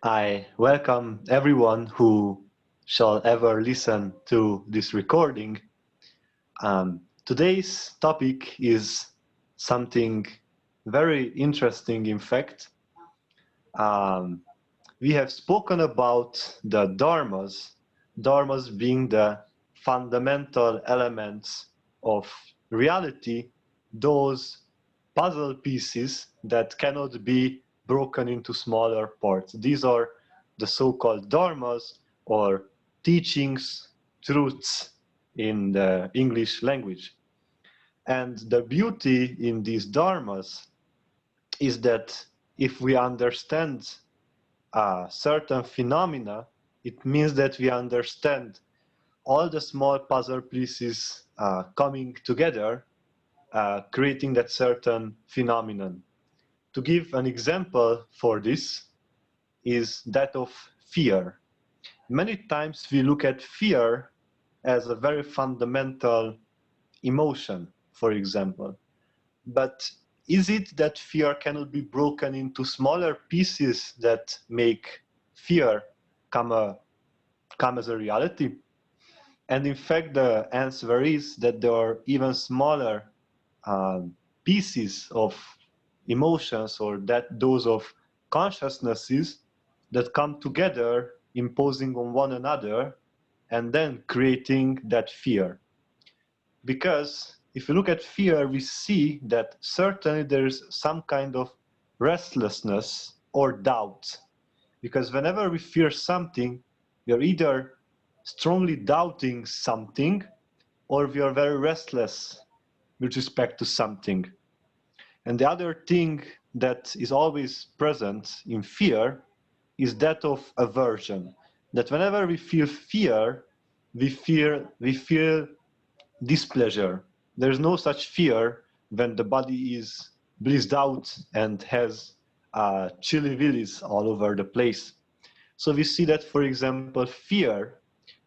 I welcome everyone who shall ever listen to this recording. Today's topic is something very interesting, in fact. Um, we have spoken about the dharmas being the fundamental elements of reality, those puzzle pieces that cannot be broken into smaller parts. These are the so-called dharmas, or teachings, truths in the English language. And the beauty in these dharmas is that if we understand certain phenomena, it means that we understand all the small puzzle pieces coming together, creating that certain phenomenon. To give an example for this is that of fear. Many times we look at fear as a very fundamental emotion, for example. But is it that fear cannot be broken into smaller pieces that make fear come, come as a reality? And in fact, the answer is that there are even smaller pieces of emotions, or that those of consciousnesses that come together, imposing on one another, and then creating that fear. Because if you look at fear, we see that certainly there's some kind of restlessness or doubt. Because whenever we fear something, we are either strongly doubting something, or we are very restless with respect to something. And the other thing that is always present in fear is that of aversion. That whenever we feel fear, we feel displeasure. There's no such fear when the body is blissed out and has chilly willies all over the place. So we see that, for example, fear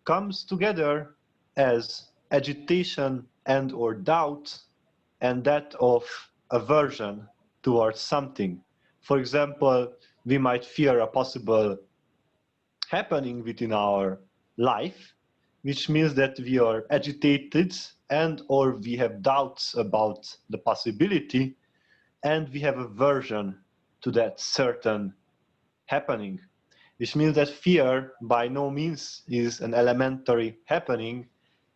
comes together as agitation and or doubt, and that of aversion towards something. For example, we might fear a possible happening within our life, which means that we are agitated and or we have doubts about the possibility, and we have aversion to that certain happening, which means that fear by no means is an elementary happening.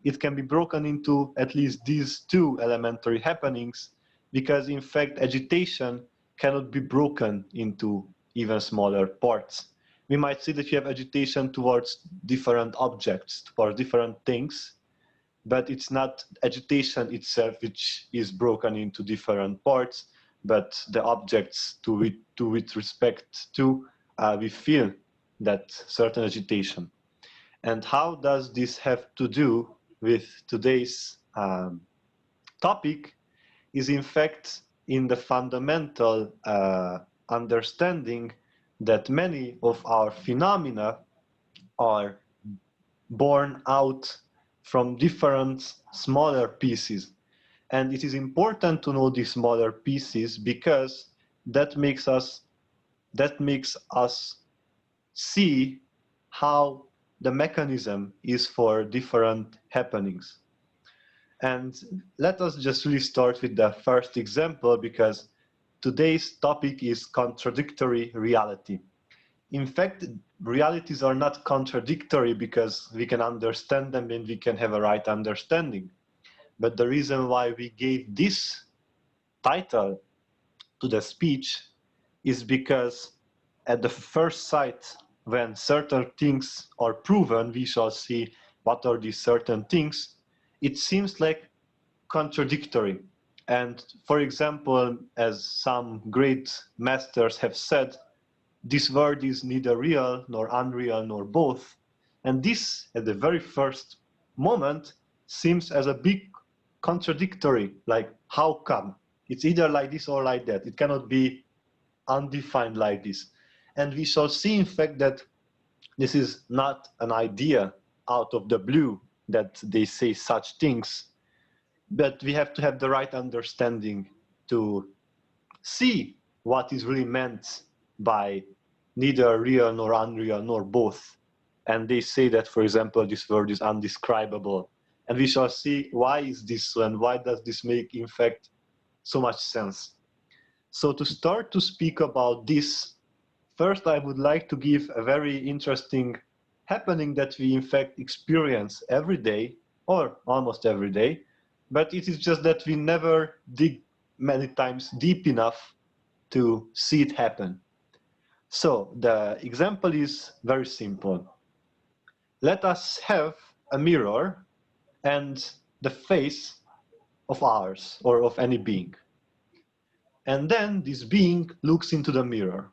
It can be broken into at least these two elementary happenings, because in fact agitation cannot be broken into even smaller parts. We might see that you have agitation towards different objects, towards different things, but it's not agitation itself which is broken into different parts, but the objects with respect to we feel that certain agitation. And how does this have to do with today's topic is in fact in the fundamental understanding that many of our phenomena are born out from different smaller pieces. And it is important to know these smaller pieces because that makes us see how the mechanism is for different happenings. And let us just really start with the first example, because today's topic is contradictory reality. In fact, realities are not contradictory because we can understand them and we can have a right understanding. But the reason why we gave this title to the speech is because at the first sight, when certain things are proven, we shall see what are these certain things. It seems like contradictory. And for example, as some great masters have said, this world is neither real nor unreal nor both. And this, at the very first moment, seems as a big contradictory, like how come? It's either like this or like that. It cannot be undefined like this. And we shall see, in fact, that this is not an idea out of the blue that they say such things, but we have to have the right understanding to see what is really meant by neither real nor unreal nor both. And they say that, for example, this word is undescribable. And we shall see why is this so, and why does this make, in fact, so much sense. So to start to speak about this, first I would like to give a very interesting happening that we in fact experience every day, or almost every day, but it is just that we never dig many times deep enough to see it happen. So the example is very simple. Let us have a mirror and the face of ours or of any being. And then this being looks into the mirror.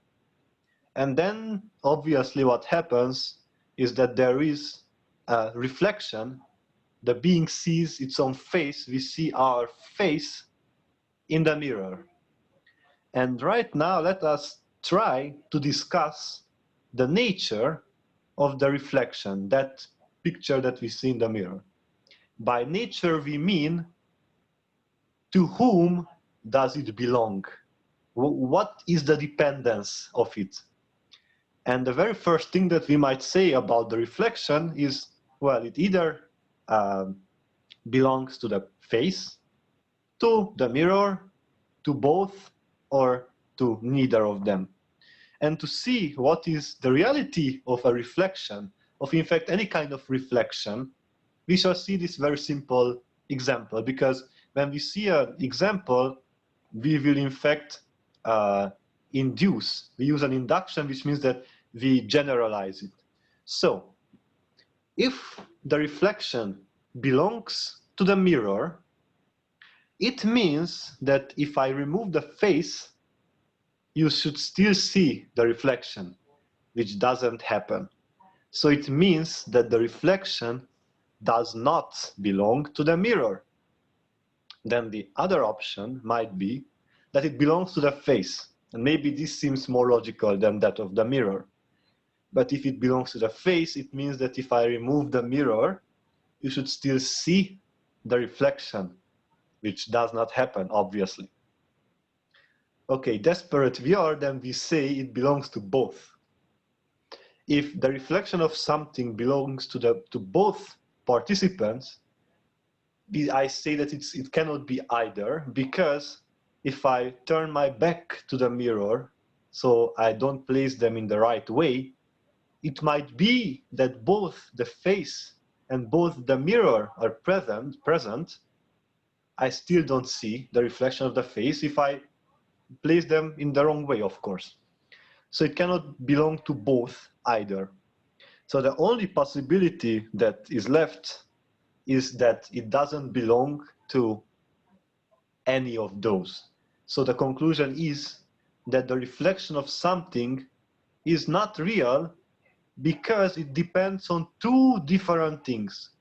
And then obviously what happens is that there is a reflection. The being sees its own face. We see our face in the mirror. And right now, let us try to discuss the nature of the reflection, that picture that we see in the mirror. By nature, we mean to whom does it belong? What is the dependence of it? And the very first thing that we might say about the reflection is, well, it either belongs to the face, to the mirror, to both, or to neither of them. And to see what is the reality of a reflection, of in fact any kind of reflection, we shall see this very simple example, because when we see an example, we will in fact induce. We use an induction, which means that we generalize it. So if the reflection belongs to the mirror, it means that if I remove the face, you should still see the reflection, which doesn't happen. So it means that the reflection does not belong to the mirror. Then the other option might be that it belongs to the face. And maybe this seems more logical than that of the mirror. But if it belongs to the face, it means that if I remove the mirror, you should still see the reflection, which does not happen, obviously. Okay, desperate we are, then we say it belongs to both. If the reflection of something belongs to both participants, I say that it cannot be either, because if I turn my back to the mirror, so I don't place them in the right way, it might be that both the face and both the mirror are present. I still don't see the reflection of the face if I place them in the wrong way, of course. So it cannot belong to both either. So the only possibility that is left is that it doesn't belong to any of those. So the conclusion is that the reflection of something is not real because it depends on two different things.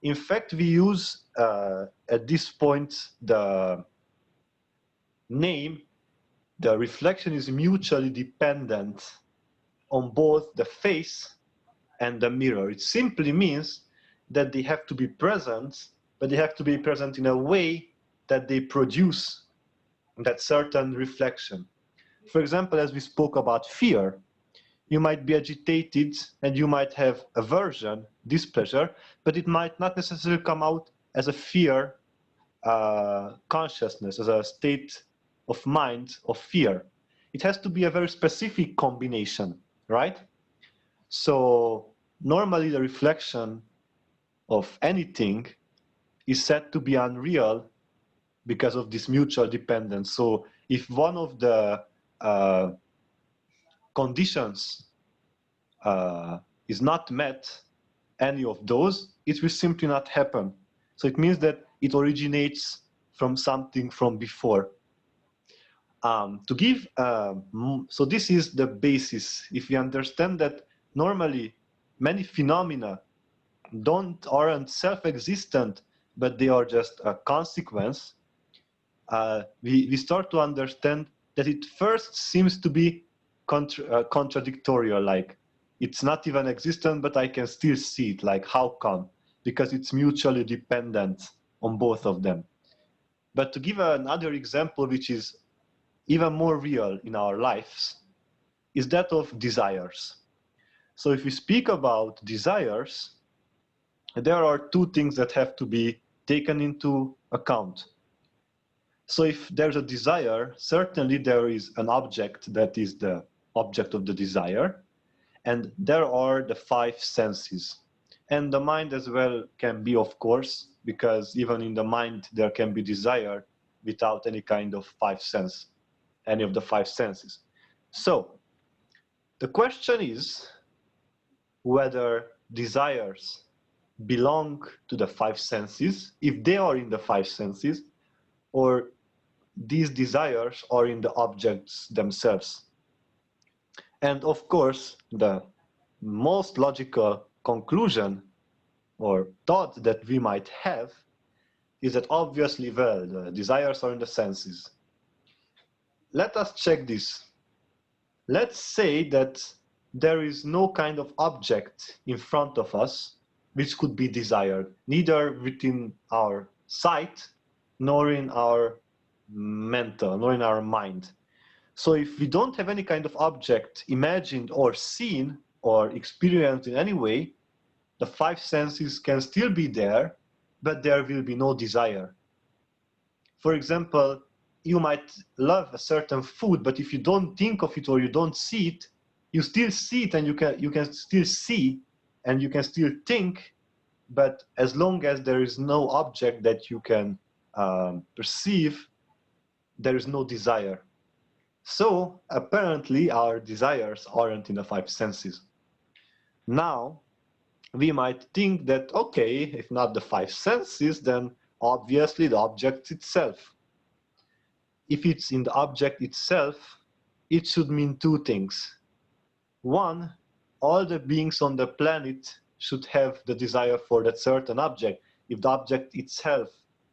In fact, we use at this point the name, the reflection is mutually dependent on both the face and the mirror. It simply means that they have to be present, but they have to be present in a way that they produce that certain reflection. For example, as we spoke about fear, you might be agitated and you might have aversion, displeasure, but it might not necessarily come out as a fear consciousness, as a state of mind of fear. It has to be a very specific combination, right? So normally the reflection of anything is said to be unreal because of this mutual dependence. So if one of the conditions is not met, any of those, it will simply not happen. So it means that it originates from something from before. So this is the basis. If we understand that normally many phenomena aren't self-existent, but they are just a consequence, we start to understand that it first seems to be contradictory, like it's not even existent, but I can still see it. Like, how come? Because it's mutually dependent on both of them. But to give another example, which is even more real in our lives, is that of desires. So if we speak about desires, there are two things that have to be taken into account. So if there's a desire, certainly there is an object that is the object of the desire, and there are the five senses. And the mind as well can be, of course, because even in the mind there can be desire without any kind of any of the five senses. So the question is whether desires belong to the five senses, if they are in the five senses, or these desires are in the objects themselves. And of course, the most logical conclusion or thought that we might have is that obviously, well, the desires are in the senses. Let us check this. Let's say that there is no kind of object in front of us which could be desired, neither within our sight, nor in our mental, nor in our mind. So if we don't have any kind of object imagined or seen or experienced in any way, the five senses can still be there, but there will be no desire. For example, you might love a certain food, but if you don't think of it or you don't see it, you still see it and you can still see and you can still think, but as long as there is no object that you can perceive, there is no desire. So apparently our desires aren't in the five senses. Now, we might think that, okay, if not the five senses, then obviously the object itself. If it's in the object itself, it should mean two things. One, all the beings on the planet should have the desire for that certain object. If the object itself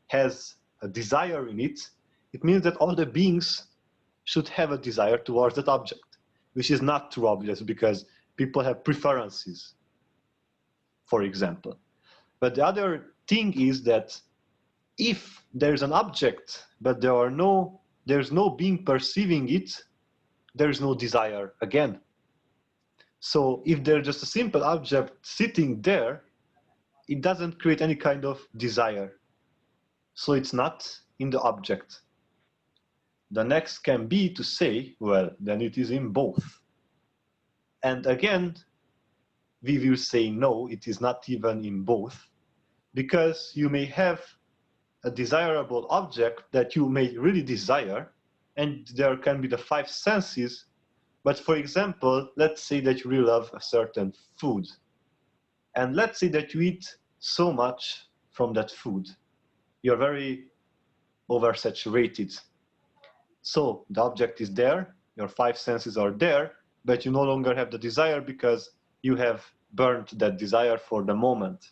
has a desire in it, it means that all the beings should have a desire towards that object, which is not too obvious because people have preferences, for example. But the other thing is that if there's an object, but there's no being perceiving it, there's no desire again. So if there's just a simple object sitting there, it doesn't create any kind of desire. So it's not in the object. The next can be to say, well, then it is in both. And again, we will say no, it is not even in both, because you may have a desirable object that you may really desire, and there can be the five senses. But for example, let's say that you really love a certain food, and let's say that you eat so much from that food, you're very oversaturated. So the object is there, your five senses are there, but you no longer have the desire because you have burnt that desire for the moment.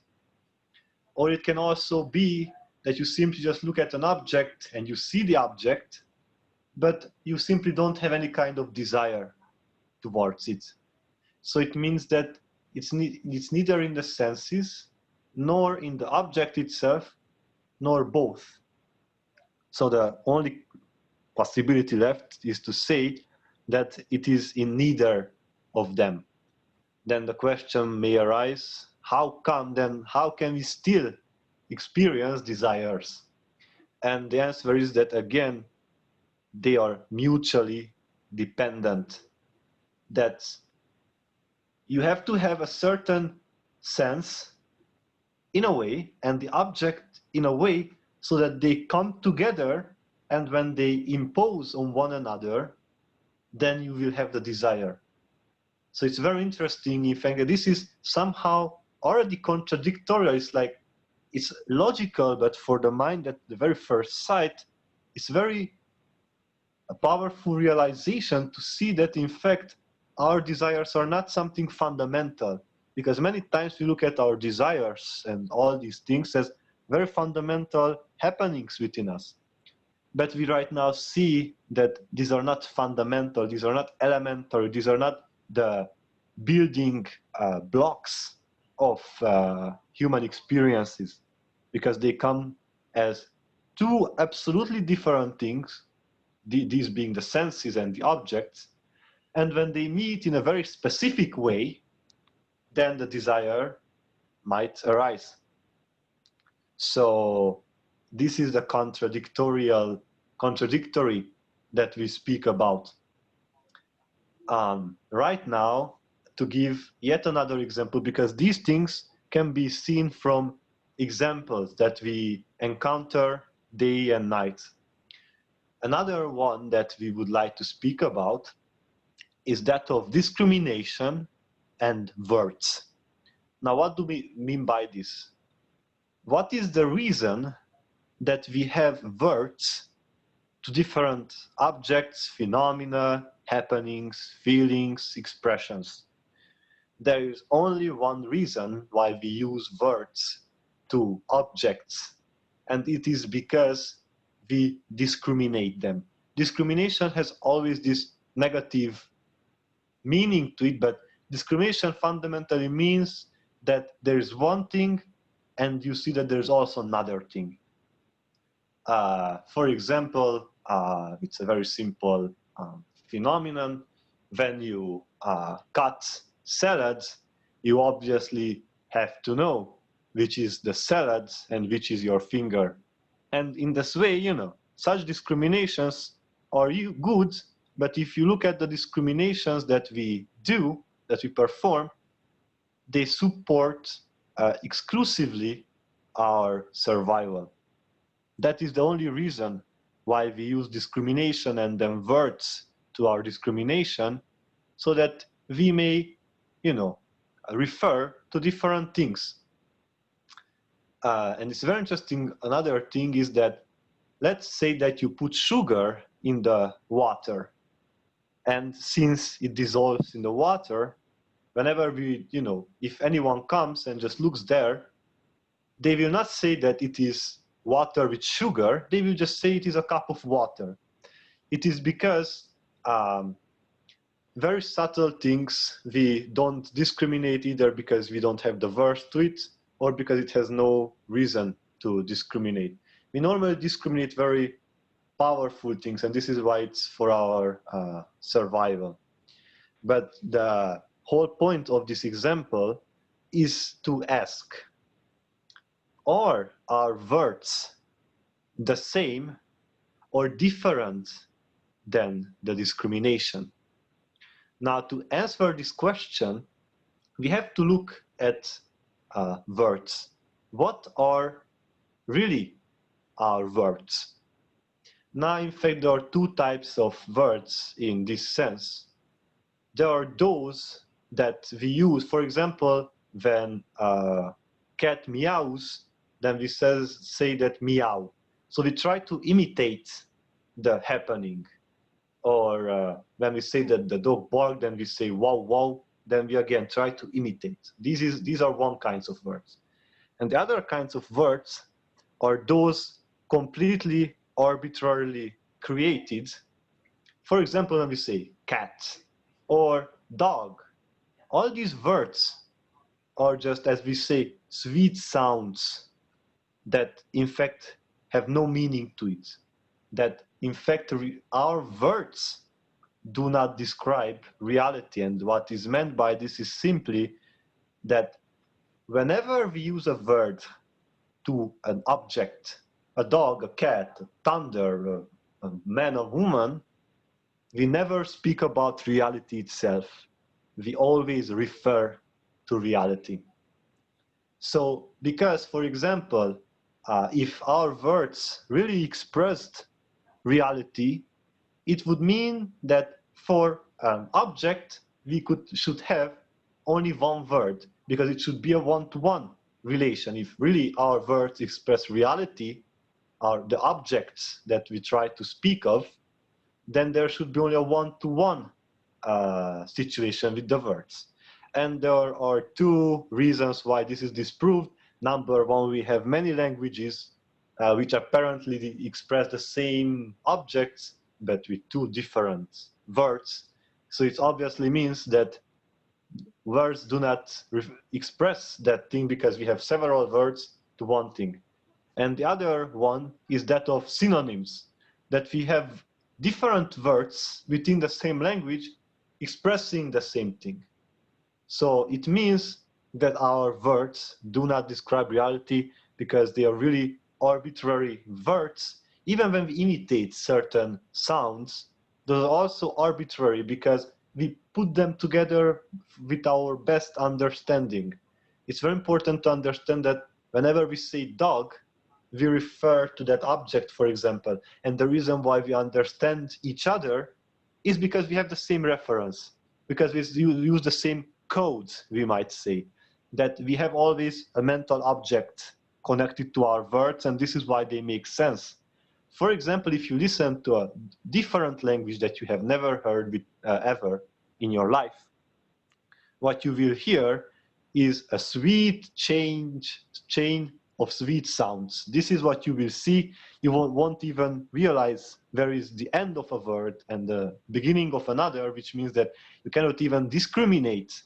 Or it can also be that you simply just look at an object and you see the object, but you simply don't have any kind of desire towards it. So it means that it's neither in the senses, nor in the object itself, nor both. So the only possibility left is to say that it is in neither of them. Then the question may arise, how can we still experience desires? And the answer is that, again, they are mutually dependent. That you have to have a certain sense in a way and the object in a way so that they come together, and when they impose on one another, then you will have the desire. So it's very interesting, in fact, that this is somehow already contradictory. It's like, it's logical, but for the mind at the very first sight, it's a powerful realization to see that, in fact, our desires are not something fundamental. Because many times we look at our desires and all these things as very fundamental happenings within us. But we right now see that these are not fundamental, these are not elementary, these are not the building blocks of human experiences, because they come as two absolutely different things, these being the senses and the objects, And when they meet in a very specific way, then the desire might arise. So this is the contradictory that we speak about. Right now, to give yet another example, because these things can be seen from examples that we encounter day and night. Another one that we would like to speak about is that of discrimination and words. Now, what do we mean by this? What is the reason that we have words to different objects, phenomena, happenings, feelings, expressions? There is only one reason why we use words to objects, and it is because we discriminate them. Discrimination has always this negative meaning to it, but discrimination fundamentally means that there is one thing and you see that there's also another thing. For example, it's a very simple phenomenon. When you cut salads, you obviously have to know which is the salad and which is your finger. And in this way, you know, such discriminations are good, but if you look at the discriminations that we do, that we perform, they support exclusively our survival. That is the only reason why we use discrimination and then words to our discrimination, so that we may, you know, refer to different things. And it's very interesting. Another thing is that, let's say that you put sugar in the water, and since it dissolves in the water, whenever we, you know, if anyone comes and just looks there, they will not say that it is water with sugar, they will just say it is a cup of water. It is because very subtle things we don't discriminate, either because we don't have the words to it or because it has no reason to discriminate. We normally discriminate very powerful things, and this is why it's for our survival. But the whole point of this example is to ask, are our words the same or different than the discrimination? Now, to answer this question, we have to look at words. What are really our words? Now, in fact, there are two types of words in this sense. There are those that we use, for example, when a cat meows, then we say that meow. So we try to imitate the happening. Or when we say that the dog barked, then we say wow, wow, then we again try to imitate. These are one kinds of words. And the other kinds of words are those completely arbitrarily created. For example, when we say cat or dog, all these words are just, as we say, sweet sounds that in fact have no meaning to it. That in fact our words do not describe reality. And what is meant by this is simply that whenever we use a word to an object, a dog, a cat, a thunder, a man, a woman, we never speak about reality itself. We always refer to reality. So, because, for example, if our words really expressed reality, it would mean that for an object, we should have only one word, because it should be a one-to-one relation. If really our words express reality, are the objects that we try to speak of, then there should be only a one-to-one situation with the words. And there are two reasons why this is disproved. Number one, we have many languages which apparently express the same objects, but with two different words. So it obviously means that words do not express that thing, because we have several words to one thing. And the other one is that of synonyms, that we have different words within the same language, expressing the same thing. So it means that our words do not describe reality because they are really arbitrary words. Even when we imitate certain sounds, those are also arbitrary because we put them together with our best understanding. It's very important to understand that whenever we say dog, we refer to that object, for example. And the reason why we understand each other is because we have the same reference, because we use the same codes, we might say, that we have always a mental object connected to our words, and this is why they make sense. For example, if you listen to a different language that you have never heard ever in your life, what you will hear is a sweet chain of sweet sounds. This is what you will see. You won't even realize there is the end of a word and the beginning of another, which means that you cannot even discriminate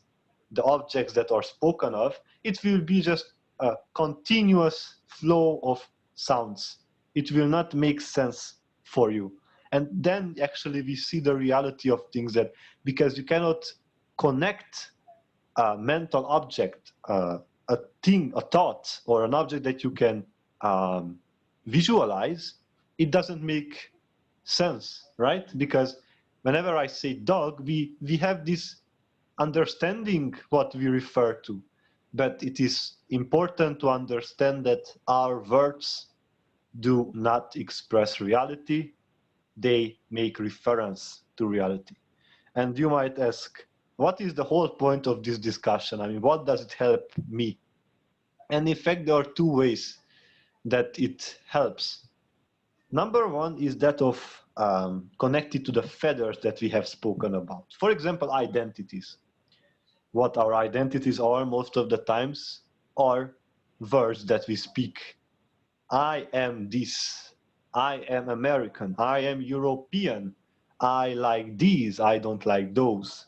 the objects that are spoken of. It will be just a continuous flow of sounds. It will not make sense for you. And then actually we see the reality of things, that because you cannot connect a mental object, a thing, a thought, or an object that you can visualize, it doesn't make sense, right? Because whenever I say dog, we have this understanding what we refer to, but it is important to understand that our words do not express reality, they make reference to reality. And you might ask, what is the whole point of this discussion? I mean, what does it help me? And in fact, there are two ways that it helps. Number one is that of connected to the feathers that we have spoken about. For example, identities. What our identities are most of the times are words that we speak. I am this. I am American. I am European. I like these. I don't like those.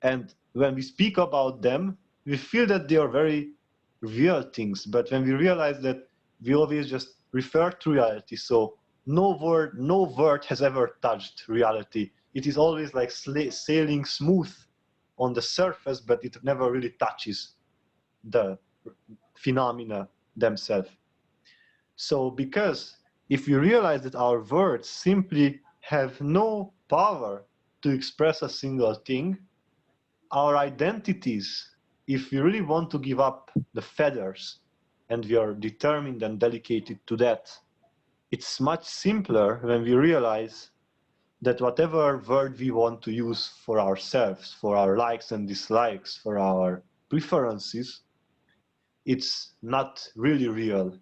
And when we speak about them, we feel that they are very real things. But when we realize that we always just refer to reality, so no word has ever touched reality. It is always like sailing smooth on the surface, but it never really touches the phenomena themselves. So because if we realize that our words simply have no power to express a single thing, our identities, if we really want to give up the feathers, and we are determined and dedicated to that, it's much simpler when we realize that whatever word we want to use for ourselves, for our likes and dislikes, for our preferences, it's not really real.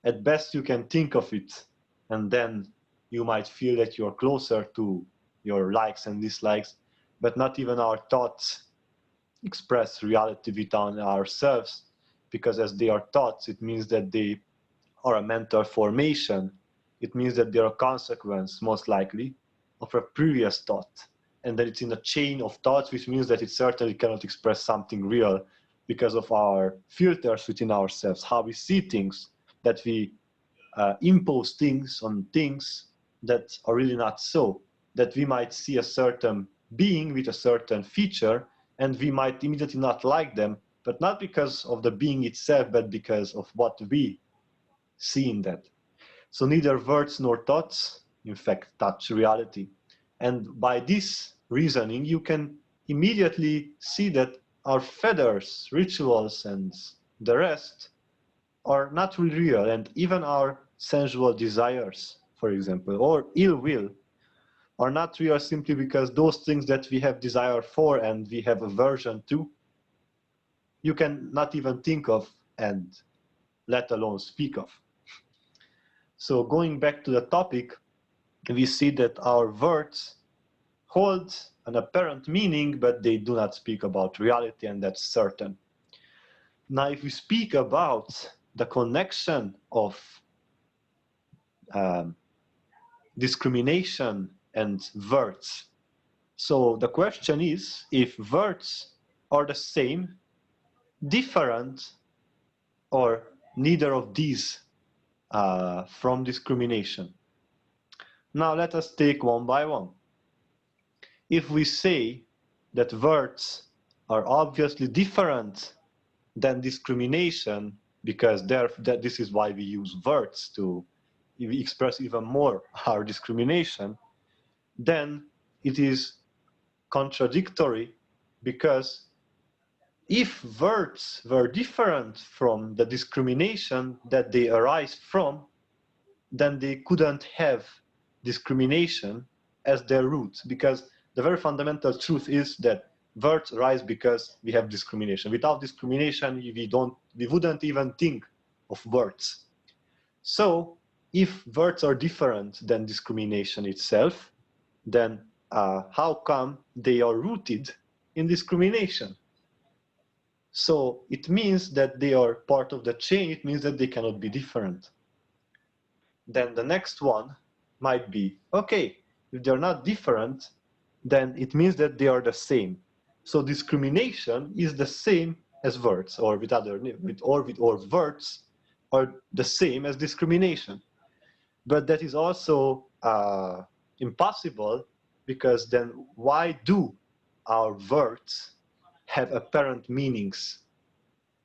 At best, you can think of it, and then you might feel that you're closer to your likes and dislikes, but not even our thoughts express reality within ourselves, because as they are thoughts, it means that they are a mental formation. It means that they are a consequence, most likely, of a previous thought, and that it's in a chain of thoughts, which means that it certainly cannot express something real because of our filters within ourselves, how we see things, that we impose things on things that are really not so, that we might see a certain being with a certain feature, and we might immediately not like them, but not because of the being itself, but because of what we see in that. So neither words nor thoughts, in fact, touch reality. And by this reasoning, you can immediately see that our feathers, rituals, and the rest are not really real, and even our sensual desires, for example, or ill will, are not real simply because those things that we have desire for and we have aversion to, you can not even think of and let alone speak of. So going back to the topic, we see that our words hold an apparent meaning, but they do not speak about reality, and that's certain. Now, if we speak about the connection of discrimination and words, so the question is if words are the same, different, or neither of these from discrimination. Now let us take one by one. If we say that words are obviously different than discrimination, because that this is why we use words to express even more our discrimination, then it is contradictory, because if words were different from the discrimination that they arise from, then they couldn't have discrimination as their root, because the very fundamental truth is that words arise because we have discrimination. Without discrimination, we wouldn't even think of words. So if words are different than discrimination itself, then how come they are rooted in discrimination? So it means that they are part of the chain. It means that they cannot be different. Then the next one might be, okay, if they're not different, then it means that they are the same. So discrimination is the same as words, or words are the same as discrimination. But that is also impossible, because then why do our words have apparent meanings?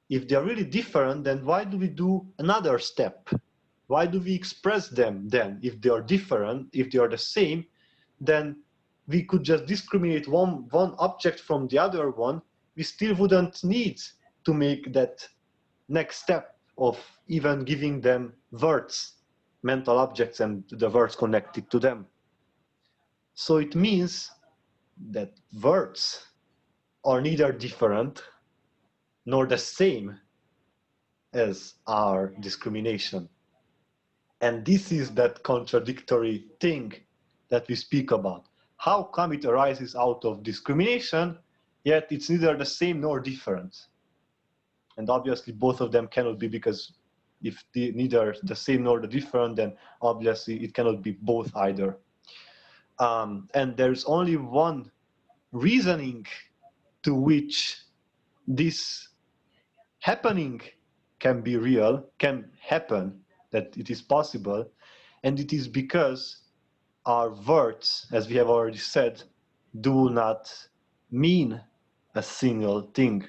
If they're really different, then why do we do another step? Why do we express them then? If they are different, if they are the same, then we could just discriminate one object from the other one. We still wouldn't need to make that next step of even giving them words, mental objects, and the words connected to them. So it means that words are neither different nor the same as our discrimination. And this is that contradictory thing that we speak about. How come it arises out of discrimination, yet it's neither the same nor different? And obviously both of them cannot be, because if neither the same nor the different, then obviously it cannot be both either. And there's only one reasoning to which this happening can be real, can happen, that it is possible, and it is because our words, as we have already said, do not mean a single thing.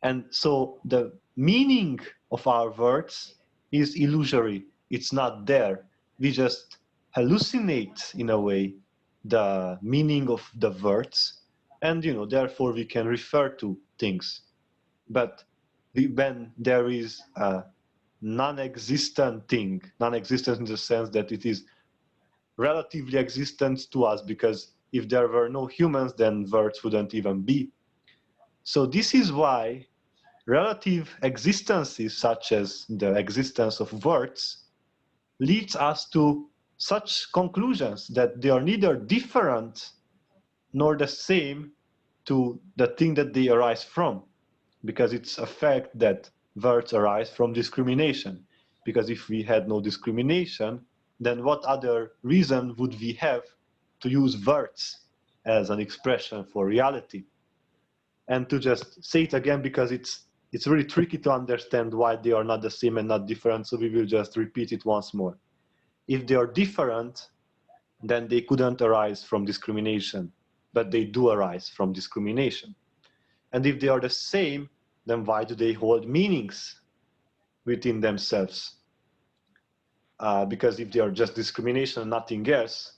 And so the meaning of our words is illusory. It's not there. We just hallucinate, in a way, the meaning of the words, and therefore we can refer to things. But when there is a non-existent thing, non-existent in the sense that it is relatively existent to us, because if there were no humans, then words wouldn't even be. So this is why relative existences, such as the existence of words, leads us to such conclusions that they are neither different nor the same to the thing that they arise from, because it's a fact that words arise from discrimination. Because if we had no discrimination, then what other reason would we have to use words as an expression for reality? And to just say it again, because it's really tricky to understand why they are not the same and not different, so we will just repeat it once more. If they are different, then they couldn't arise from discrimination, but they do arise from discrimination. And if they are the same, then why do they hold meanings within themselves? Because if they are just discrimination and nothing else,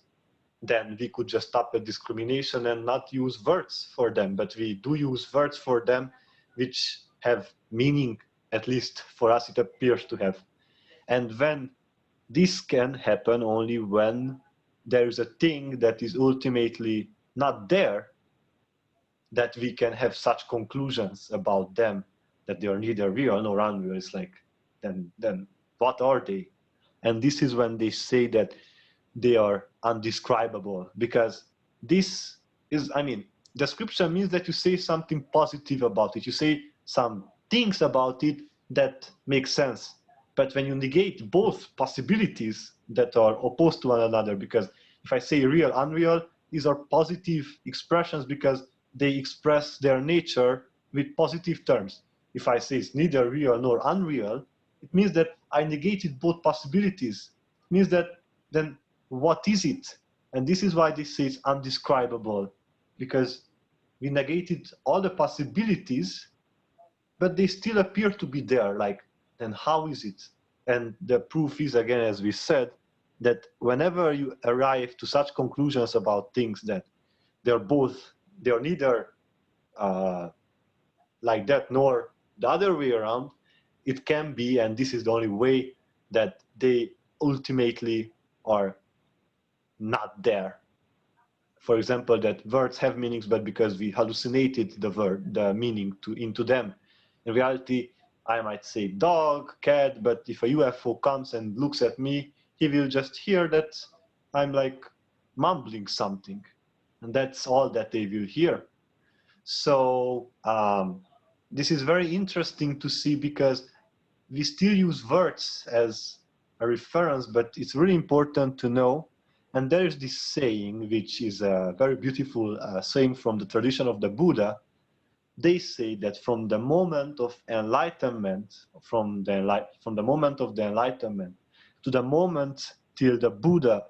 then we could just stop at discrimination and not use words for them. But we do use words for them, which have meaning, at least for us it appears to have. And when this can happen only when there is a thing that is ultimately not there, that we can have such conclusions about them, that they are neither real nor unreal. It's like, then what are they? And this is when they say that they are undescribable, because this is, description means that you say something positive about it. You say some things about it that make sense. But when you negate both possibilities that are opposed to one another, because if I say real, unreal, these are positive expressions because they express their nature with positive terms. If I say it's neither real nor unreal, it means that I negated both possibilities. It means that then what is it? And this is why they say it's undescribable, because we negated all the possibilities, but they still appear to be there. Like, then how is it? And the proof is, again, as we said, that whenever you arrive to such conclusions about things that they're neither like that nor the other way around, it can be, and this is the only way, that they ultimately are not there. For example, that words have meanings, but because we hallucinated the meaning into them. In reality, I might say dog, cat, but if a UFO comes and looks at me, he will just hear that I'm like mumbling something, and that's all that they will hear. So this is very interesting to see, because we still use words as a reference, but it's really important to know. And there is this saying, which is a very beautiful saying from the tradition of the Buddha. They say that from the moment of enlightenment, from the moment of the enlightenment to the moment till the Buddha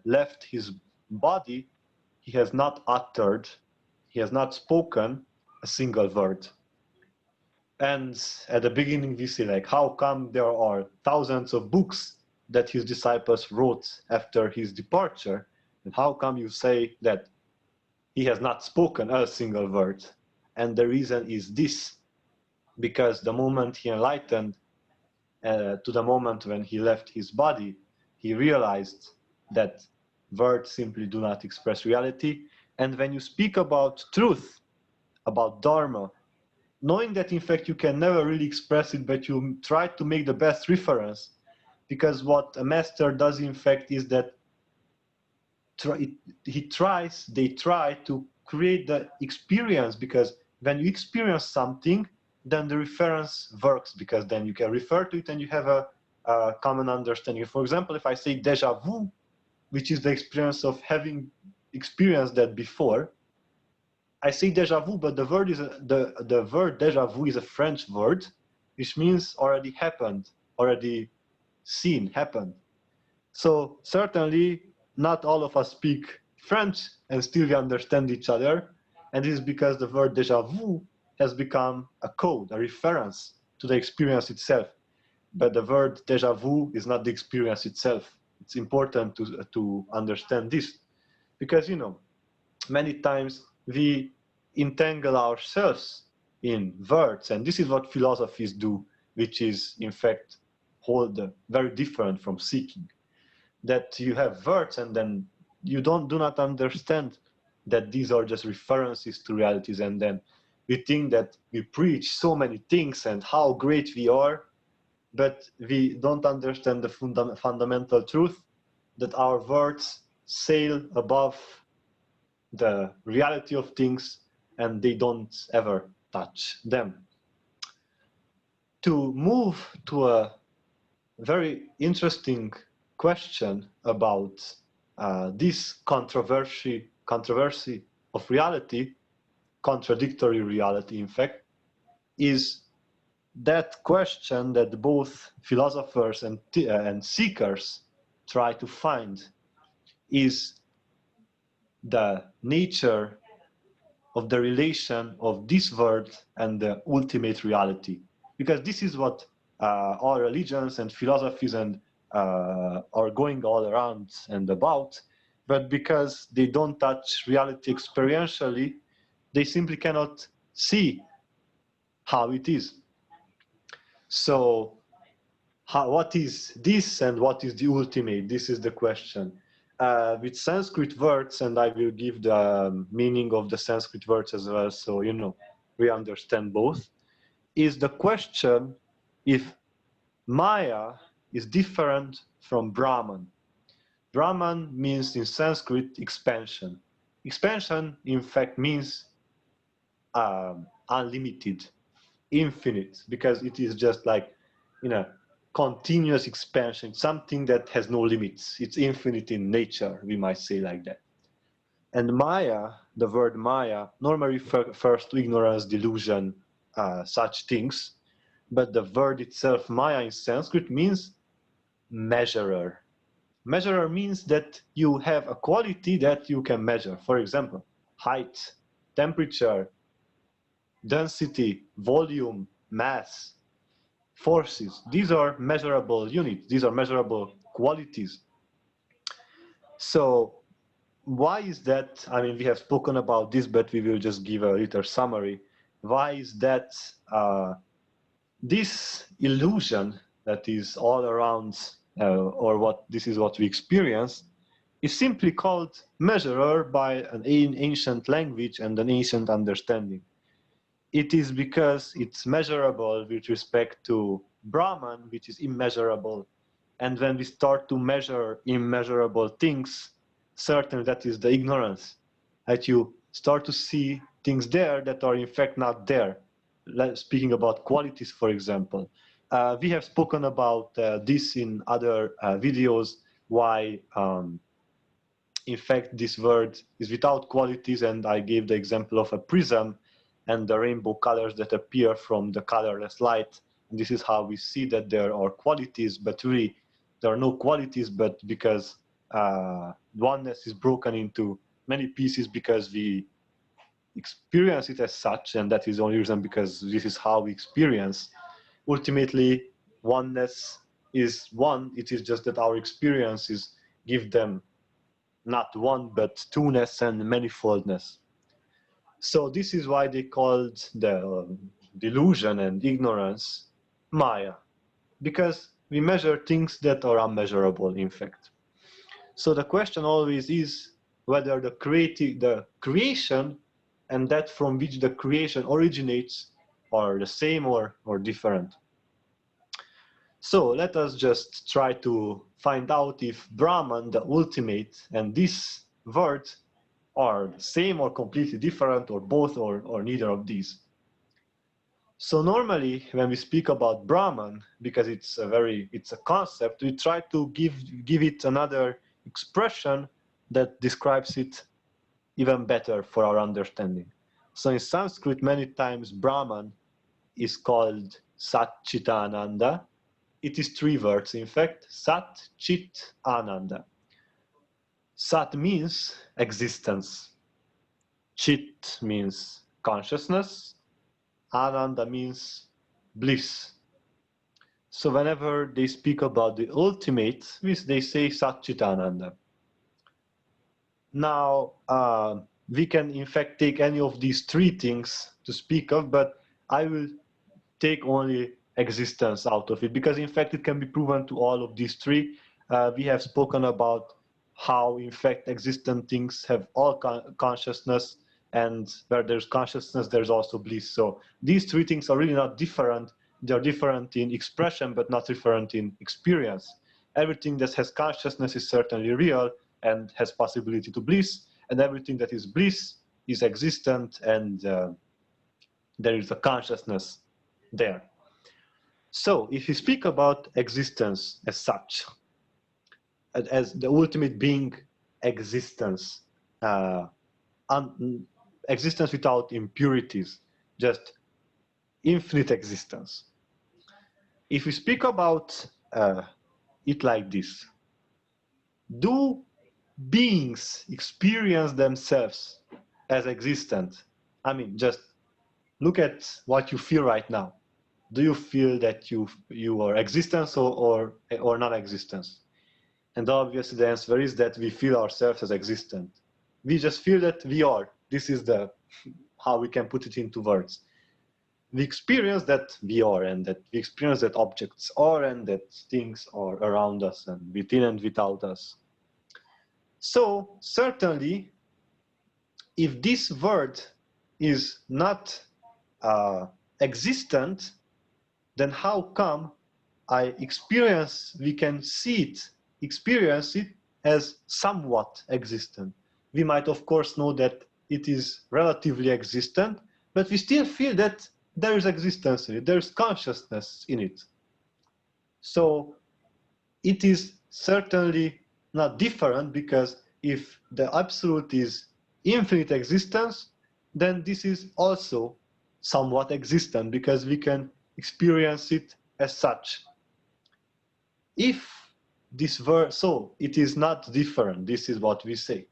left his body, he has not uttered, he has not spoken a single word. And at the beginning we see, like, how come there are thousands of books that his disciples wrote after his departure, and how come you say that he has not spoken a single word? And the reason is this: because the moment he enlightened to the moment when he left his body, he realized that words simply do not express reality. And when you speak about truth, about Dharma, knowing that in fact you can never really express it, but you try to make the best reference, because what a master does in fact is that they try to create the experience, because when you experience something, then the reference works, because then you can refer to it and you have a common understanding. For example, if I say déjà vu, which is the experience of having experienced that before, I say déjà vu, but the word déjà vu is a French word, which means already happened, already seen, happened. So certainly not all of us speak French and still we understand each other. And this is because the word déjà vu has become a code, a reference to the experience itself. But the word déjà vu is not the experience itself. It's important to understand this, because, you know, many times we entangle ourselves in words, and this is what philosophies do, which is in fact very different from seeking. That you have words and then you do not understand that these are just references to realities, and then we think that we preach so many things and how great we are, but we don't understand the fundamental truth, that our words sail above the reality of things and they don't ever touch them. To move to a very interesting question about this controversy of reality, contradictory reality, in fact, is that question that both philosophers and seekers try to find, is the nature of the relation of this world and the ultimate reality. Because this is what all religions and philosophies and are going all around and about, but because they don't touch reality experientially, they simply cannot see how it is. So what is this and what is the ultimate? This is the question. With Sanskrit words, and I will give the meaning of the Sanskrit words as well, so you know we understand both, is the question if Maya is different from Brahman. Brahman means in Sanskrit expansion. Expansion, in fact, means unlimited, infinite, because it is just like, you know, continuous expansion, something that has no limits. It's infinite in nature, we might say like that. And Maya, the word Maya, normally refers to ignorance, delusion, such things. But the word itself, Maya in Sanskrit, means measurer. Measurer means that you have a quality that you can measure. For example, height, temperature, density, volume, mass, forces. These are measurable units. These are measurable qualities. So why is that? I mean, we have spoken about this, but we will just give a little summary. Why is that this illusion that is all around, or what this is what we experience, is simply called measurer by an ancient language and an ancient understanding. It is because it's measurable with respect to Brahman, which is immeasurable. And when we start to measure immeasurable things, certainly that is the ignorance, that you start to see things there that are in fact not there. Speaking about qualities, for example. We have spoken about this in other videos, why in fact this world is without qualities, and I gave the example of a prism and the rainbow colors that appear from the colorless light. And this is how we see that there are qualities, but really there are no qualities, but because oneness is broken into many pieces because we experience it as such, and that is the only reason because this is how we experience. Ultimately, oneness is one. It is just that our experiences give them not one, but two-ness and manifoldness. So this is why they called the delusion and ignorance Maya, because we measure things that are unmeasurable, in fact. So the question always is whether the creation and that from which the creation originates are the same or different. So let us just try to find out if Brahman, the ultimate, and this word are the same or completely different, or both, or neither of these. So normally when we speak about Brahman, because it's a concept, we try to give it another expression that describes it even better for our understanding. So in Sanskrit, many times Brahman is called Sat Chit Ananda. It is three words, in fact: Sat, Chit, Ananda. Sat means existence. Chit means consciousness. Ananda means bliss. So whenever they speak about the ultimate, they say Sat Chit Ananda. Now, we can in fact take any of these three things to speak of, but I will take only existence out of it, because in fact it can be proven to all of these three. We have spoken about how in fact existent things have all consciousness, and where there's consciousness there's also bliss. So these three things are really not different. They're different in expression but not different in experience. Everything that has consciousness is certainly real and has possibility to bliss, and everything that is bliss is existent, and there is a consciousness there. So if you speak about existence as such, as the ultimate being, existence, existence without impurities, just infinite existence. If we speak about it like this, do beings experience themselves as existent? I mean, just look at what you feel right now. Do you feel that you are existence or non-existence? And obviously the answer is that we feel ourselves as existent. We just feel that we are. This is the how we can put it into words. We experience that we are, and that we experience that objects are, and that things are around us and within and without us. So certainly, if this word is not existent, then how come we can experience it as somewhat existent? We might of course know that it is relatively existent, but we still feel that there is existence in it, there is consciousness in it. So it is certainly not different, because if the absolute is infinite existence, then this is also somewhat existent, because we can experience it as such. If this were so, it is not different. This is what we say.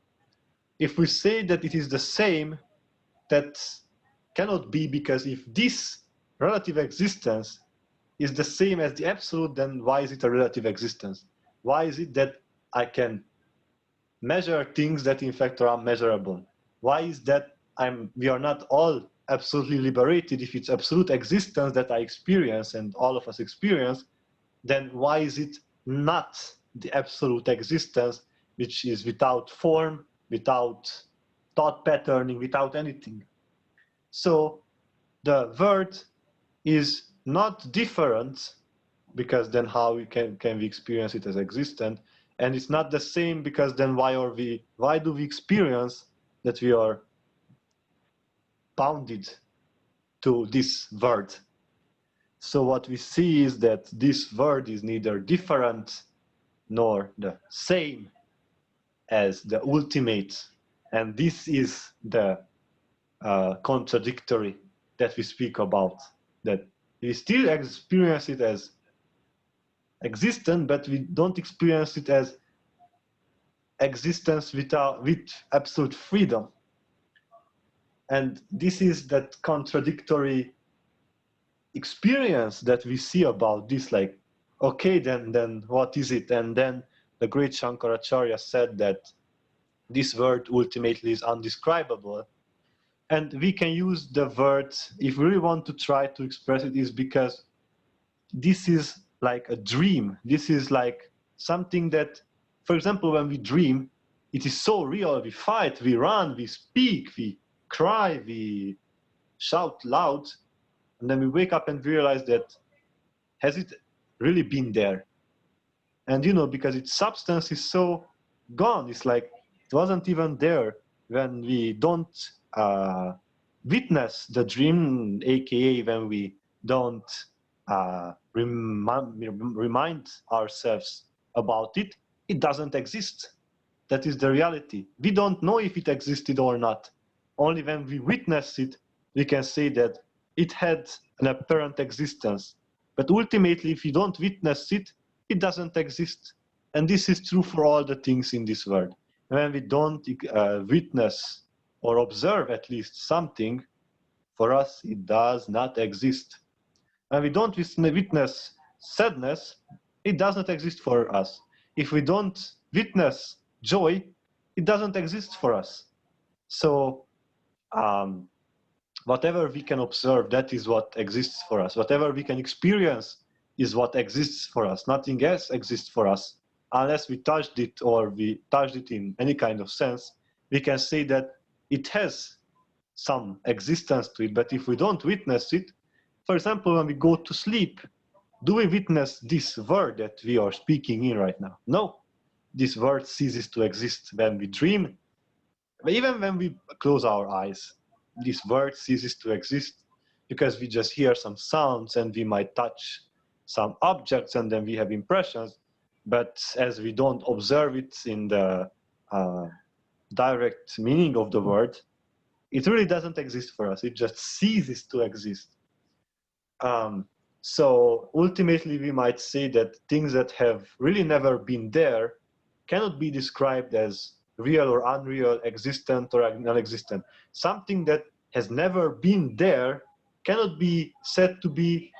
If we say that it is the same, that cannot be, because if this relative existence is the same as the absolute, then why is it a relative existence? Why is it that I can measure things that in fact are unmeasurable? Why is that we are not all absolutely liberated? If it's absolute existence that I experience and all of us experience, then why is it not the absolute existence, which is without form, without thought patterning, without anything? So the word is not different, because then how can we experience it as existent? And it's not the same, because then why do we experience that we are bounded to this word? So what we see is that this word is neither different nor the same as the ultimate. And this is the contradictory that we speak about, that we still experience it as existent, but we don't experience it as existence with absolute freedom. And this is that contradictory experience that we see about this, like, okay, then what is it? And then the great Shankaracharya said that this word ultimately is undescribable. And we can use the word, if we really want to try to express it, is because this is like a dream. This is like something that, for example, when we dream, it is so real. We fight, we run, we speak, we cry, we shout loud, and then we wake up and realize that, has it really been there? And because its substance is so gone, it's like it wasn't even there. When we don't witness the dream, aka when we don't remind ourselves about it, it doesn't exist. That is the reality. We don't know if it existed or not. Only when we witness it, we can say that it had an apparent existence. But ultimately, if you don't witness it, it doesn't exist. And this is true for all the things in this world. When we don't witness or observe at least something, for us it does not exist. When we don't witness sadness, it does not exist for us. If we don't witness joy, it doesn't exist for us. So whatever we can observe, that is what exists for us. Whatever we can experience is what exists for us. Nothing else exists for us. Unless we touched it, or we touched it in any kind of sense, we can say that it has some existence to it. But if we don't witness it, for example, when we go to sleep, do we witness this word that we are speaking in right now? No. This word ceases to exist. When we dream, even when we close our eyes, this word ceases to exist, because we just hear some sounds and we might touch some objects and then we have impressions. But as we don't observe it in the direct meaning of the word, it really doesn't exist for us. It just ceases to exist. So ultimately, we might say that things that have really never been there cannot be described as real or unreal, existent or non-existent. Something that has never been there cannot be said to be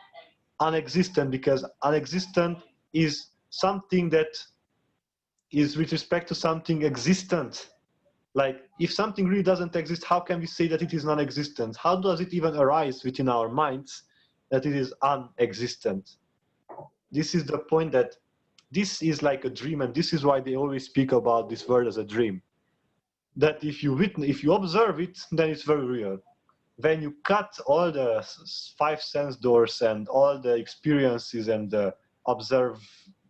unexistent, because unexistent is something that is with respect to something existent. Like, if something really doesn't exist, how can we say that it is non-existent? How does it even arise within our minds that it is unexistent? This is the point, that this is like a dream, and this is why they always speak about this world as a dream. That if you observe it, then it's very real. When you cut all the 5 sense doors and all the experiences and observe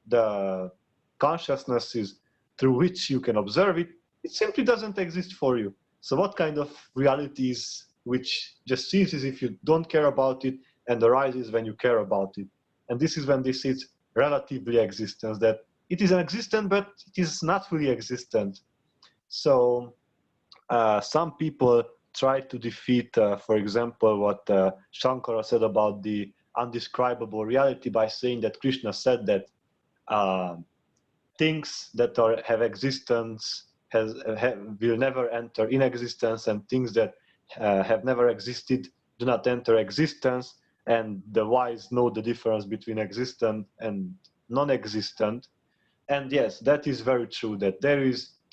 the consciousnesses through which you can observe it, it simply doesn't exist for you. So what kind of reality is which just ceases if you don't care about it, and arises when you care about it? And this is when they say it's relatively existence, that it is existent, but it is not really existent. So some people try to defeat, for example, what Shankara said about the undescribable reality by saying that Krishna said that things that have existence will never enter in existence, and things that have never existed do not enter existence, and the wise know the difference between existent and non-existent. And yes, that is very true, that there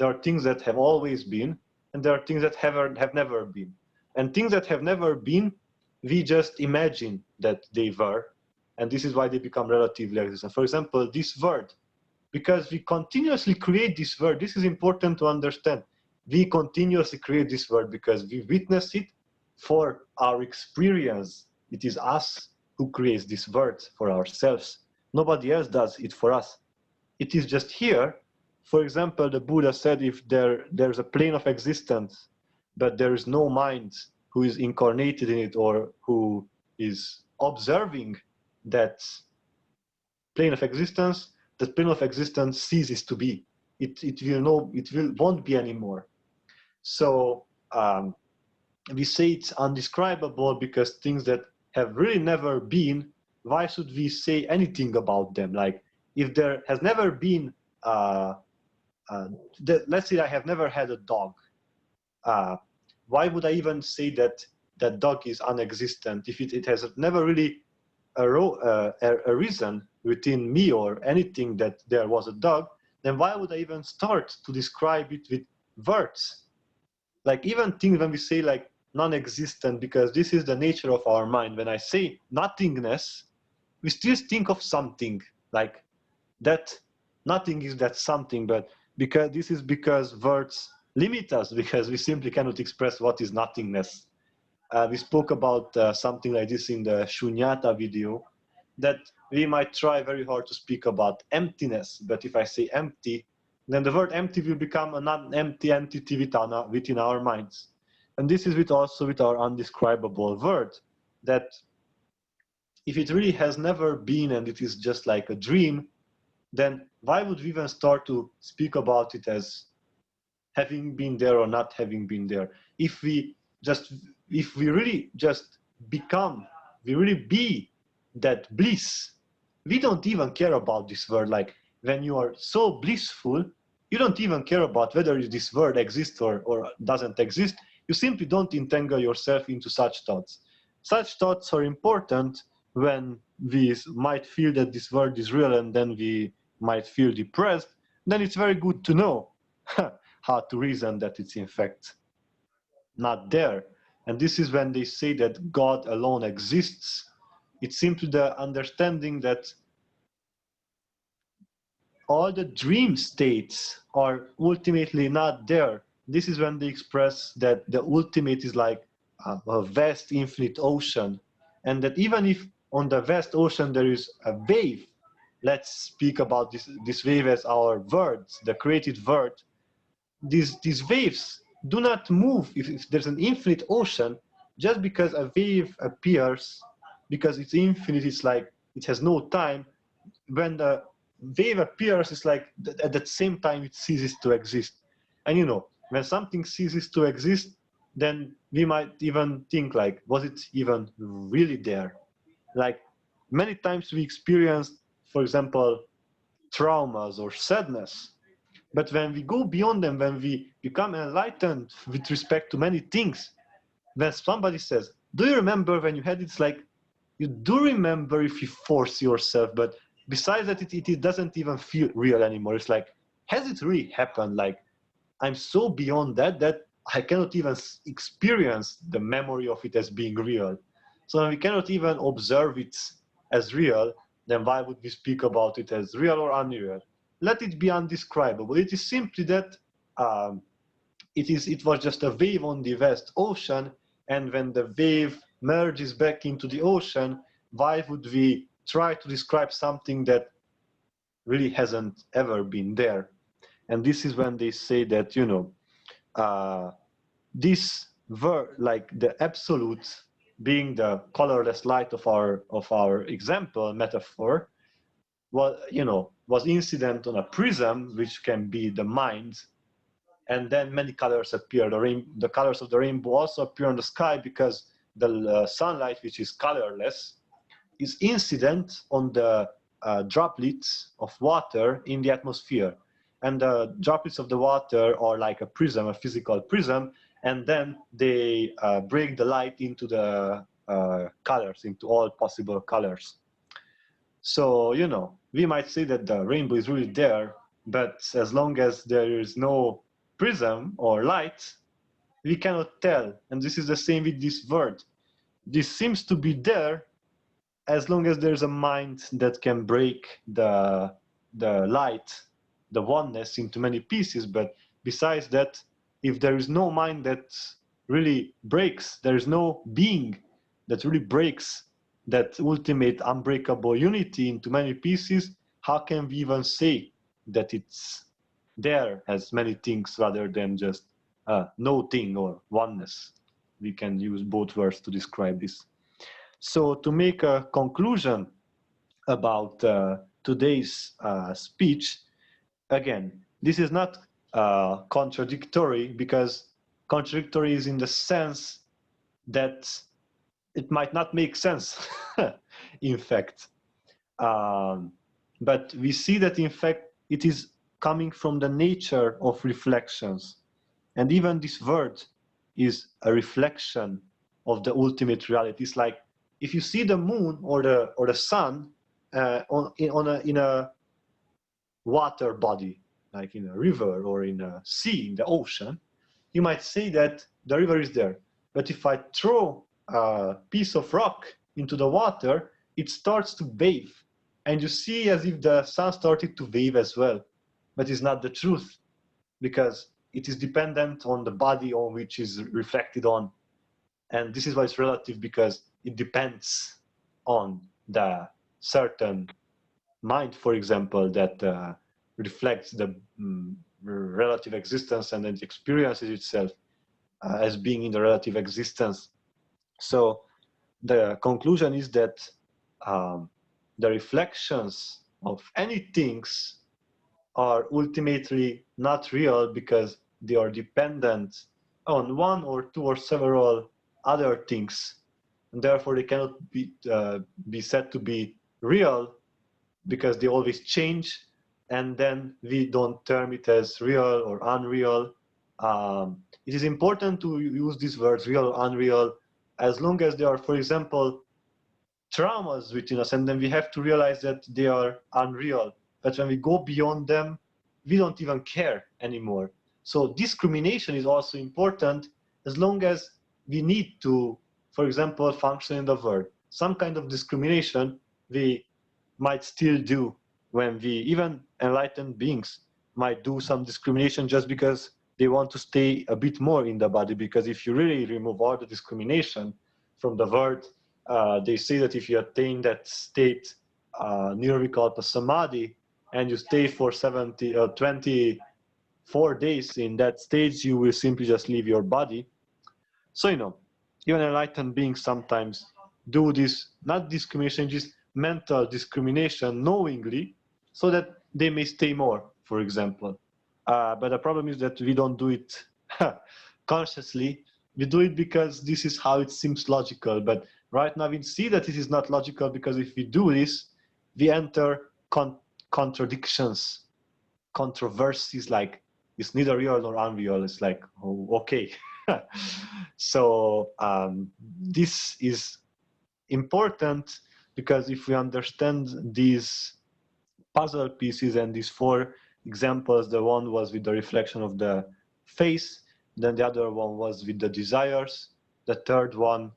are things that have always been, and there are things that have never been. And things that have never been, we just imagine that they were, and this is why they become relatively existent. For example, this word, because we continuously create this word, this is important to understand. We continuously create this word because we witness it for our experience. It is us who creates this word for ourselves. Nobody else does it for us. It is just here. For example, the Buddha said if there's a plane of existence, but there is no mind who is incarnated in it or who is observing that plane of existence, that plane of existence ceases to be. It won't be anymore. So we say it's undescribable because things that have really never been, why should we say anything about them? Like, if there has never been, let's say I have never had a dog, why would I even say that that dog is unexistent if it has never really arisen within me or anything that there was a dog? Then why would I even start to describe it with words? Like, even things when we say like non-existent, because this is the nature of our mind. When I say nothingness, we still think of something, like that nothing is that something, but because words limit us, because we simply cannot express what is nothingness. We spoke about something like this in the Sunyata video, that we might try very hard to speak about emptiness, but if I say empty, then the word empty will become a non-empty entity within our minds. And this is also with our undescribable word, that if it really has never been and it is just like a dream, then why would we even start to speak about it as having been there or not having been there? If we really just become, we really be that bliss, we don't even care about this word. Like, when you are so blissful, you don't even care about whether this word exists or doesn't exist. You simply don't entangle yourself into such thoughts. Such thoughts are important when we might feel that this word is real, and then we might feel depressed. Then it's very good to know how to reason that it's in fact not there. And this is when they say that God alone exists. It's simply the understanding that all the dream states are ultimately not there. This is when they express that the ultimate is like a vast infinite ocean, and that even if on the vast ocean there is a wave, let's speak about this wave as our words, the created word, these waves do not move if there's an infinite ocean. Just because a wave appears, because it's infinite, it's like it has no time. When the wave appears, it's like at the same time it ceases to exist. And you know, when something ceases to exist, then we might even think like, was it even really there? Like, many times we experience, for example, traumas or sadness, but when we go beyond them, when we become enlightened with respect to many things, when somebody says, do you remember when you had it? It's like, you do remember if you force yourself, but besides that, it doesn't even feel real anymore. It's like, has it really happened? Like, I'm so beyond that I cannot even experience the memory of it as being real. So when we cannot even observe it as real, then why would we speak about it as real or unreal? Let it be undescribable. It is simply that it was just a wave on the vast ocean, and when the wave merges back into the ocean, why would we try to describe something that really hasn't ever been there? And this is when they say that, you know, this word, like the absolute being the colorless light of our example metaphor, was incident on a prism, which can be the mind, and then many colors appear. The colors of the rainbow also appear on the sky because the sunlight, which is colorless, is incident on the droplets of water in the atmosphere. And the droplets of the water are like a prism, a physical prism, and then they break the light into the colors, into all possible colors. So, you know, we might say that the rainbow is really there, but as long as there is no prism or light, we cannot tell. And this is the same with this word. This seems to be there as long as there's a mind that can break the light, the oneness, into many pieces. But besides that, if there is no mind that really breaks, there is no being that really breaks that ultimate unbreakable unity into many pieces, how can we even say that it's there as many things rather than just no thing or oneness? We can use both words to describe this. So to make a conclusion about today's speech, again, this is not contradictory, because contradictory is in the sense that it might not make sense, in fact. But we see that, in fact, it is coming from the nature of reflections. And even this word is a reflection of the ultimate reality. It's like if you see the moon or the sun in a water body, like in a river or in a sea, in the ocean, you might say that the river is there. But if I throw a piece of rock into the water, it starts to wave. And you see as if the sun started to wave as well. But it's not the truth, because it is dependent on the body on which is reflected on. And this is why it's relative, because it depends on the certain mind, for example, that reflects the relative existence and then experiences itself as being in the relative existence. So the conclusion is that the reflections of any things are ultimately not real, because they are dependent on one or two or several other things, and therefore they cannot be said to be real, because they always change, and then we don't term it as real or unreal. It is important to use these words, real or unreal, as long as they are, for example, traumas within us, and then we have to realize that they are unreal. But when we go beyond them, we don't even care anymore. So discrimination is also important, as long as we need to, for example, function in the world. Some kind of discrimination we might still do, when we, even enlightened beings, might do some discrimination just because they want to stay a bit more in the body. Because if you really remove all the discrimination from the world, they say that if you attain that state, Nirvikalpa Samadhi, and you stay for 24 days in that stage, you will simply just leave your body. So, you know, even enlightened beings sometimes do this, not discrimination, just mental discrimination knowingly, so that they may stay more, for example. But the problem is that we don't do it consciously. We do it because this is how it seems logical. But right now we see that it is not logical, because if we do this, we enter contradictions, controversies, like it's neither real nor unreal. It's like, oh, okay. So this is important, because if we understand these puzzle pieces and these four examples, the one was with the reflection of the face, then the other one was with the desires, the third one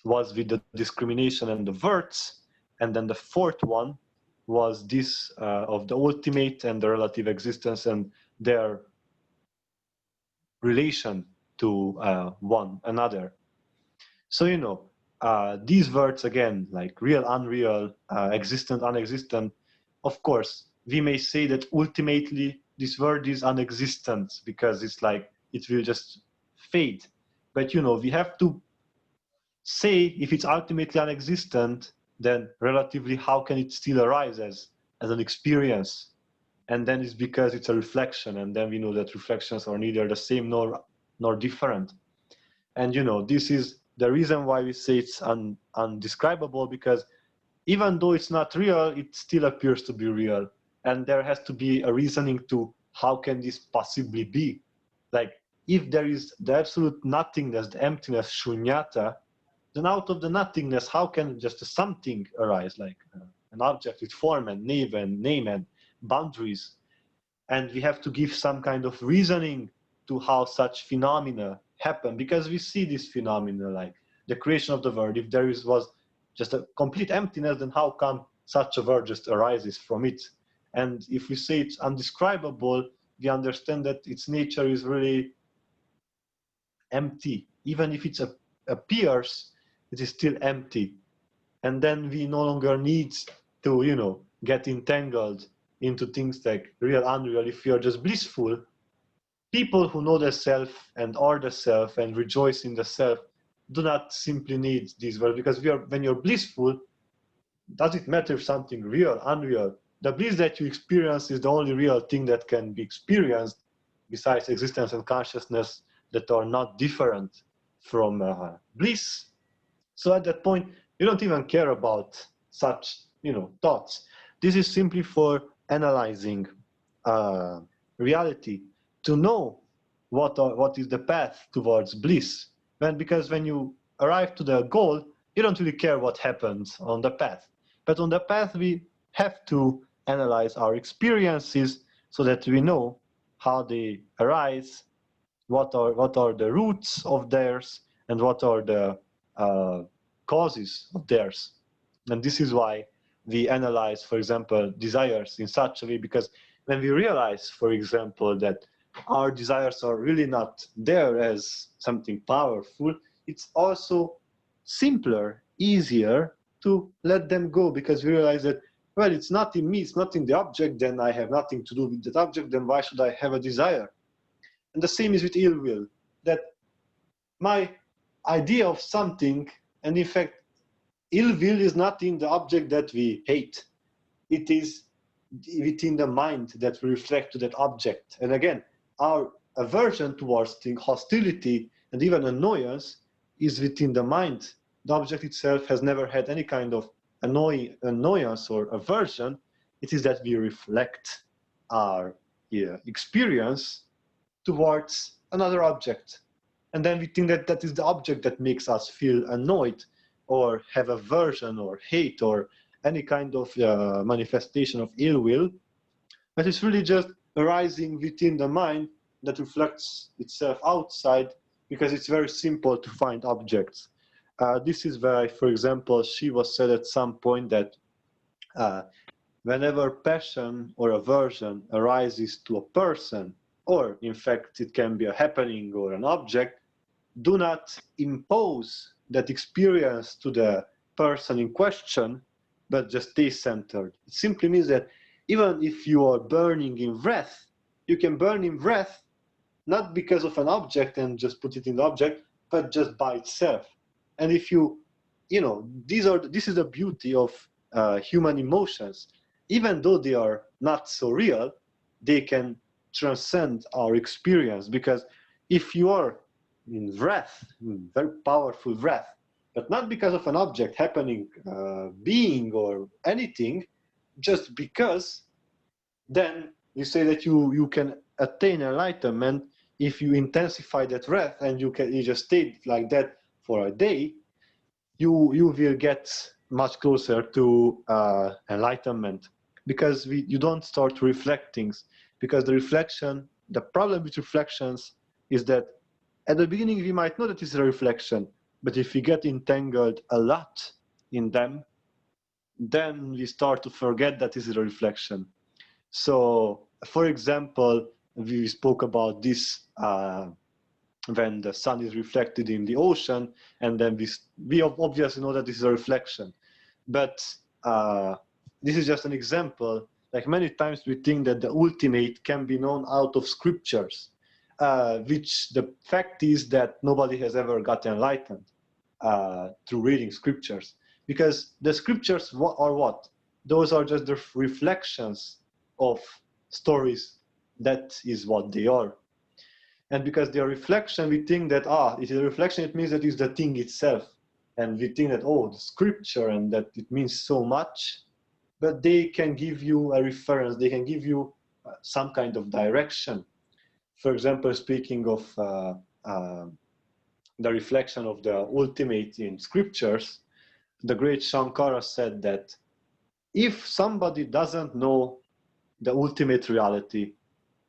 was with the discrimination and the words, and then the fourth one was this of the ultimate and the relative existence and their relation to one another. So, you know, these words, again, like real, unreal, existent, unexistent, of course, we may say that ultimately this word is unexistent, because it's like it will just fade. But, you know, we have to say, if it's ultimately unexistent, then relatively, how can it still arise as an experience? And then it's because it's a reflection, and then we know that reflections are neither the same nor different. And, you know, this is the reason why we say it's undescribable, because even though it's not real, it still appears to be real. And there has to be a reasoning to how can this possibly be? Like, if there is the absolute nothingness, the emptiness, Sunyata, then out of the nothingness, how can just a something arise, like an object with form and name and boundaries? And we have to give some kind of reasoning to how such phenomena happen, because we see this phenomena like the creation of the world. If there was just a complete emptiness, then how come such a world just arises from it? And if we say it's undescribable, we understand that its nature is really empty. Even if it appears, it is still empty. And then we no longer need to, you know, get entangled into things like real, unreal. If you are just blissful, people who know the self and are the self and rejoice in the self do not simply need these words, because when you're blissful, does it matter if something real, unreal? The bliss that you experience is the only real thing that can be experienced, besides existence and consciousness that are not different from bliss. So at that point, you don't even care about such, you know, thoughts. This is simply for analyzing reality, to know what is the path towards bliss. Because when you arrive to the goal, you don't really care what happens on the path. But on the path, we have to analyze our experiences so that we know how they arise, what are the roots of theirs, and what are the causes of theirs. And this is why we analyze, for example, desires in such a way, because when we realize, for example, that our desires are really not there as something powerful, it's also simpler, easier to let them go, because we realize that, well, it's not in me, it's not in the object, then I have nothing to do with that object, then why should I have a desire? And the same is with ill will, that my idea of something, and in fact, ill will is not in the object that we hate. It is within the mind that we reflect to that object. And again, our aversion towards hostility and even annoyance is within the mind. The object itself has never had any kind of annoyance or aversion. It is that we reflect our experience towards another object. And then we think that that is the object that makes us feel annoyed or have aversion or hate or any kind of manifestation of ill will. But it's really just arising within the mind that reflects itself outside, because it's very simple to find objects. This is why, for example, Shiva said at some point that whenever passion or aversion arises to a person, or in fact it can be a happening or an object, do not impose that experience to the person in question, but just stay centered. It simply means that even if you are burning in wrath, you can burn in wrath not because of an object and just put it in the object, but just by itself. And if you know, this is the beauty of human emotions. Even though they are not so real, they can transcend our experience, because if you are in wrath, very powerful wrath, but not because of an object happening, being or anything, just because, then you say that you can attain enlightenment if you intensify that wrath, and you just stay like that for a day, you will get much closer to enlightenment, because you don't start to reflect things. Because the problem with reflections is that at the beginning we might know that it's a reflection, but if we get entangled a lot in them, then we start to forget that it's a reflection. So, for example, we spoke about this when the sun is reflected in the ocean, and then we obviously know that this is a reflection. But this is just an example. Like many times we think that the ultimate can be known out of scriptures, which the fact is that nobody has ever got enlightened through reading scriptures. Because the scriptures are what? Those are just the reflections of stories. That is what they are. And because they are reflection, we think that, it is a reflection, it means that it's the thing itself. And we think that, the scripture, and that it means so much. But they can give you a reference, they can give you some kind of direction. For example, speaking of the reflection of the ultimate in scriptures, the great Shankara said that if somebody doesn't know the ultimate reality,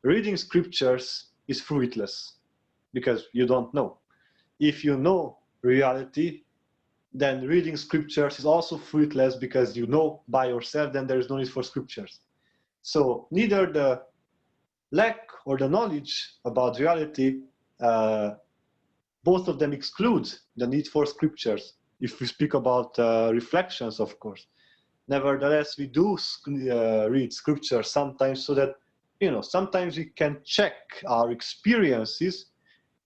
reading scriptures is fruitless because you don't know. If you know reality, then reading scriptures is also fruitless because you know by yourself, then there is no need for scriptures. So neither the lack or the knowledge about reality, both of them exclude the need for scriptures. If we speak about reflections, of course. Nevertheless, we do read scripture sometimes so that, sometimes we can check our experiences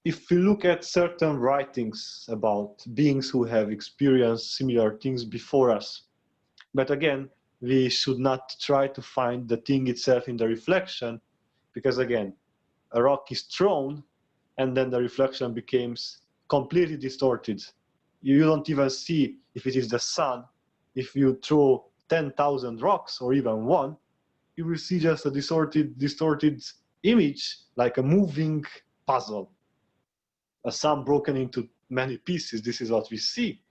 if we look at certain writings about beings who have experienced similar things before us. But again, we should not try to find the thing itself in the reflection, because again, a rock is thrown and then the reflection becomes completely distorted. You don't even see if it is the sun. If you throw 10,000 rocks or even one, you will see just a distorted image, like a moving puzzle. A sun broken into many pieces. This is what we see.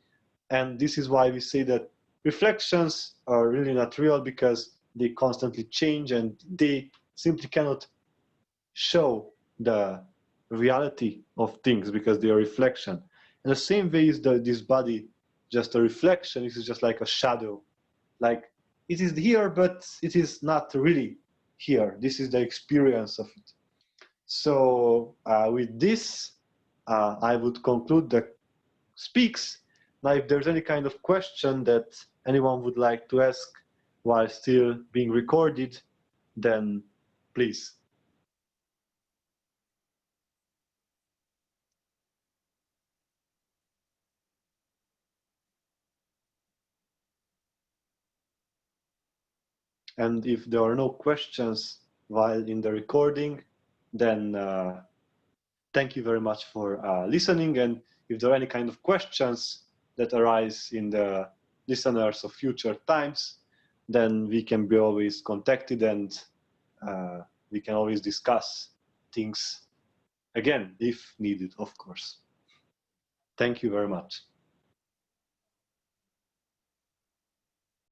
And this is why we say that reflections are really not real, because they constantly change and they simply cannot show the reality of things because they are reflection. In the same way is this body just a reflection. It is just like a shadow. Like it is here, but it is not really here. This is the experience of it. So with this, I would conclude the speaks. Now, if there's any kind of question that anyone would like to ask while still being recorded, then please. And if there are no questions while in the recording, then thank you very much for listening. And if there are any kind of questions that arise in the listeners of future times, then we can be always contacted, and we can always discuss things again if needed, of course. Thank you very much.